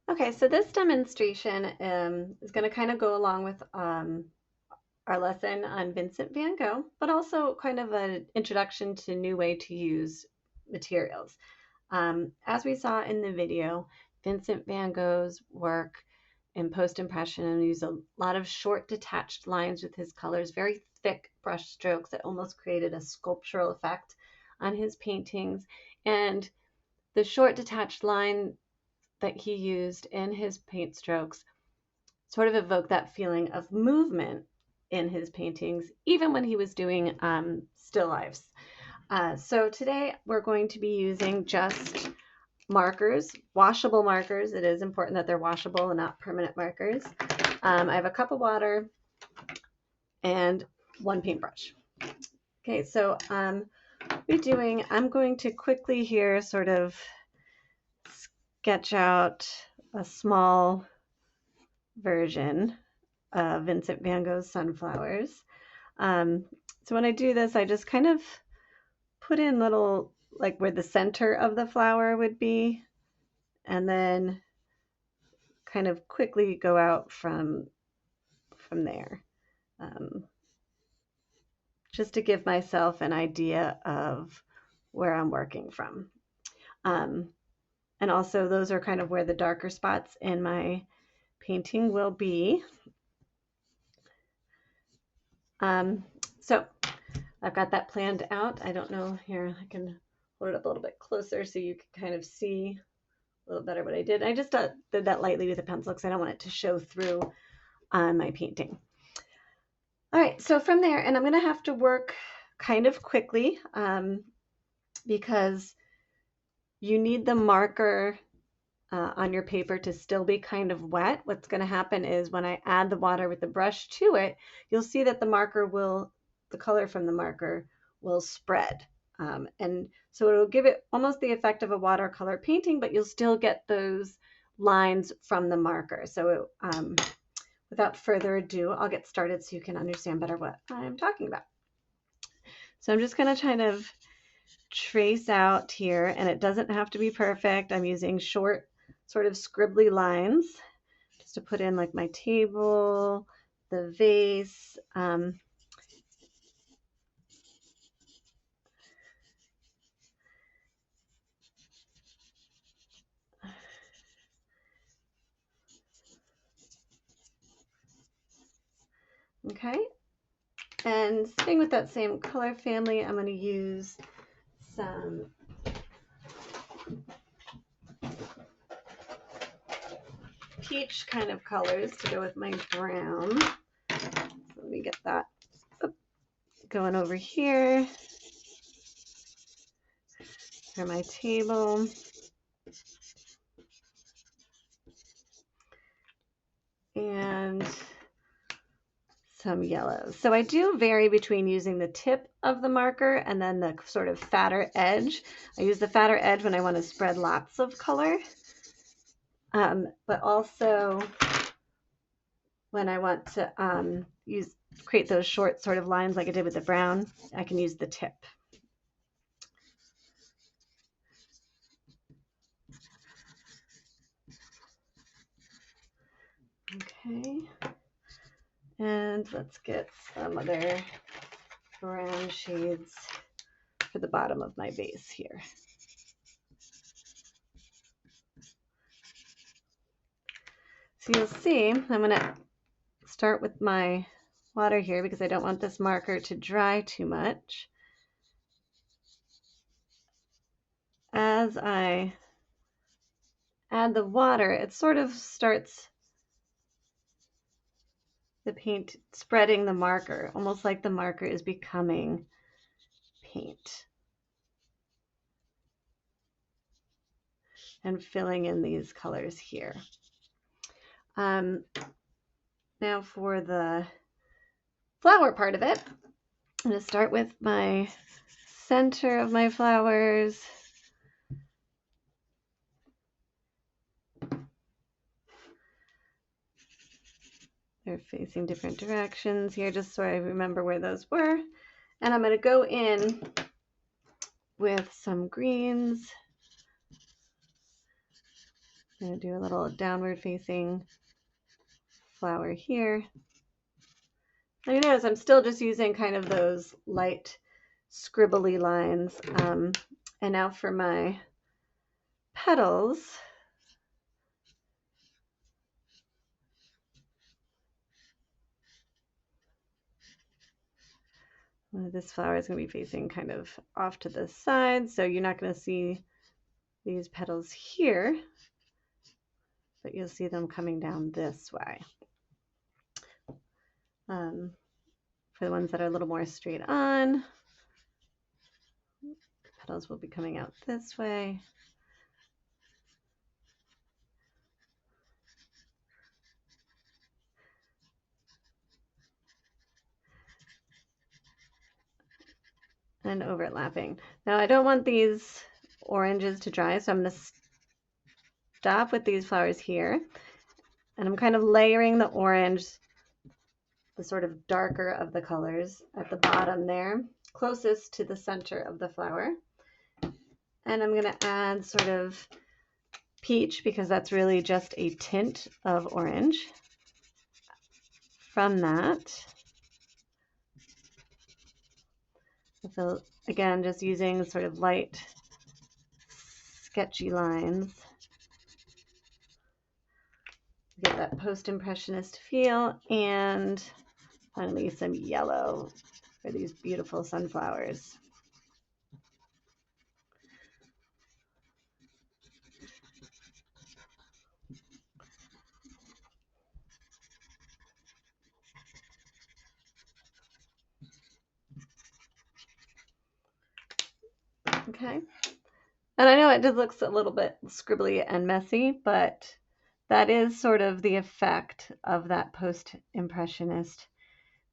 Okay, so this demonstration is going to kind of go along with our lesson on Vincent van Gogh, but also kind of an introduction to new way to use materials. As we saw in the video, Vincent van Gogh's work in post-impression used a lot of short detached lines with his colors, very thick brush strokes that almost created a sculptural effect on his paintings. And the short detached line that he used in his paint strokes sort of evoke that feeling of movement in his paintings, even when he was doing still lifes. So today we're going to be using just markers, washable markers. It is important that they're washable and not permanent markers. I have a cup of water and one paintbrush. Okay, so I'm going to quickly here sort of sketch out a small version of Vincent van Gogh's Sunflowers. Um, so when I do this, I just kind of put in little, like where the center of the flower would be, and then kind of quickly go out from there, um, just to give myself an idea of where I'm working from. Um, and also those are kind of where the darker spots in my painting will be. Um, so I've got that planned out. I don't know, here I can hold it up a little bit closer so you can kind of see a little better what I did. I just did that lightly with a pencil because I don't want it to show through on my painting. All right, so from there, and I'm going to have to work kind of quickly because you need the marker on your paper to still be kind of wet. What's going to happen is when I add the water with the brush to it, you'll see that the color from the marker will spread. And so it'll give it almost the effect of a watercolor painting, but you'll still get those lines from the marker. So without further ado, I'll get started so you can understand better what I'm talking about. So I'm just going to kind of trace out here, and it doesn't have to be perfect. I'm using short, sort of scribbly lines just to put in like my table, the vase. Okay, and staying with that same color family, I'm going to use some peach kind of colors to go with my brown. Let me get that going over here for my table. And some yellows. So I do vary between using the tip of the marker and then the sort of fatter edge. I use the fatter edge when I want to spread lots of color, but also when I want to create those short sort of lines like I did with the brown, I can use the tip. Okay, and let's get some other brown shades for the bottom of my vase here. So you'll see I'm going to start with my water here because I don't want this marker to dry too much. As I add the water, it sort of starts the paint spreading the marker, almost like the marker is becoming paint and filling in these colors here. Now for the flower part of it, I'm going to start with my center of my flowers. They're facing different directions here, just so I remember where those were. And I'm going to go in with some greens. I'm going to do a little downward facing flower here. Now you notice I'm still just using kind of those light scribbly lines. And now for my petals. This flower is going to be facing kind of off to the side, so you're not going to see these petals here, but you'll see them coming down this way. For the ones that are a little more straight on, petals will be coming out this way. And overlapping. Now I don't want these oranges to dry, so I'm going to stop with these flowers here. And I'm kind of layering the orange, the sort of darker of the colors at the bottom there, closest to the center of the flower. And I'm going to add sort of peach because that's really just a tint of orange from that. So again, just using sort of light, sketchy lines. Get that post-impressionist feel, and finally some yellow for these beautiful sunflowers. Okay. And I know it just looks a little bit scribbly and messy, but that is sort of the effect of that post-impressionist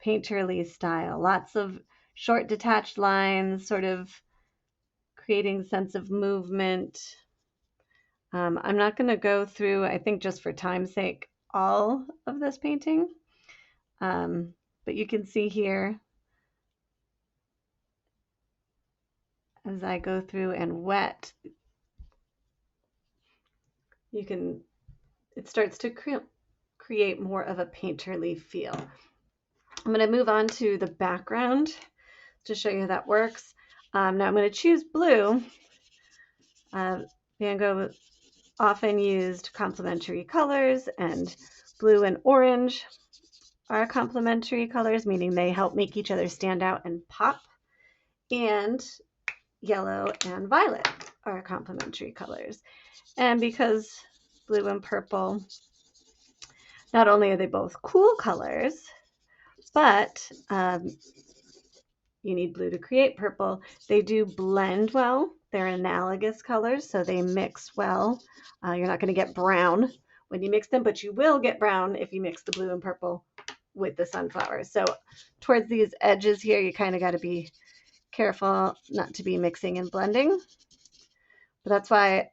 painterly style. Lots of short detached lines, sort of creating a sense of movement. I'm not going to go through, I think just for time's sake, all of this painting. But you can see here as I go through and wet, it starts to create more of a painterly feel. I'm going to move on to the background to show you how that works. Now I'm going to choose blue. Van Gogh often used complementary colors, and blue and orange are complementary colors, meaning they help make each other stand out and pop. And yellow and violet are complementary colors. And because blue and purple, not only are they both cool colors, but you need blue to create purple. They do blend well. They're analogous colors, so they mix well. You're not going to get brown when you mix them, but you will get brown if you mix the blue and purple with the sunflowers. So towards these edges here, you kind of got to be careful not to be mixing and blending. But that's why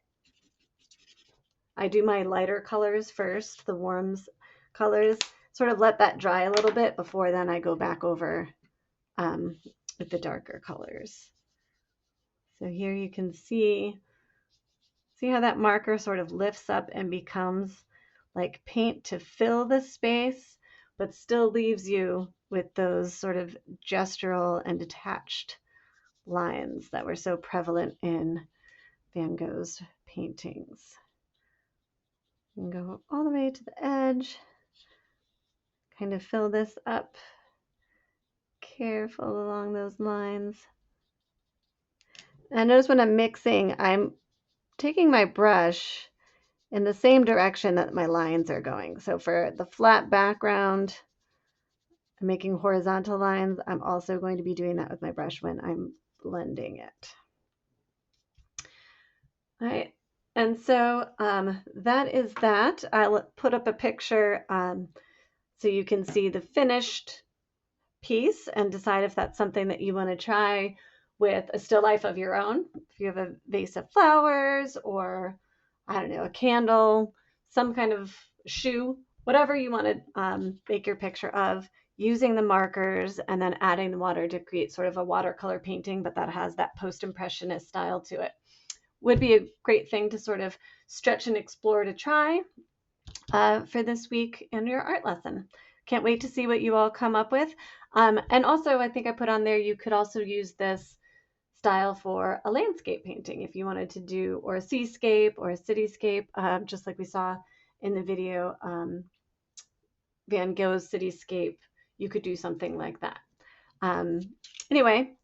I do my lighter colors first, the warms colors, sort of let that dry a little bit before then I go back over with the darker colors. So here you can see how that marker sort of lifts up and becomes like paint to fill the space, but still leaves you with those sort of gestural and detached lines that were so prevalent in Van Gogh's paintings. You can go all the way to the edge, kind of fill this up, careful along those lines. And notice when I'm mixing, I'm taking my brush in the same direction that my lines are going. So for the flat background, I'm making horizontal lines. I'm also going to be doing that with my brush when I'm blending it. All right. And so that is that. I'll put up a picture so you can see the finished piece and decide if that's something that you want to try with a still life of your own. If you have a vase of flowers, or I don't know, a candle, some kind of shoe, whatever you want to make your picture of, using the markers and then adding the water to create sort of a watercolor painting, but that has that post-impressionist style to it. would be a great thing to sort of stretch and explore to try for this week in your art lesson. Can't wait to see what you all come up with. And also, I think I put on there, you could also use this style for a landscape painting if you wanted to do, or a seascape or a cityscape, just like we saw in the video, Van Gogh's cityscape. You could do something like that. Anyway,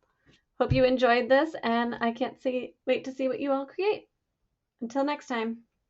hope you enjoyed this, and I can't wait to see what you all create. Until next time.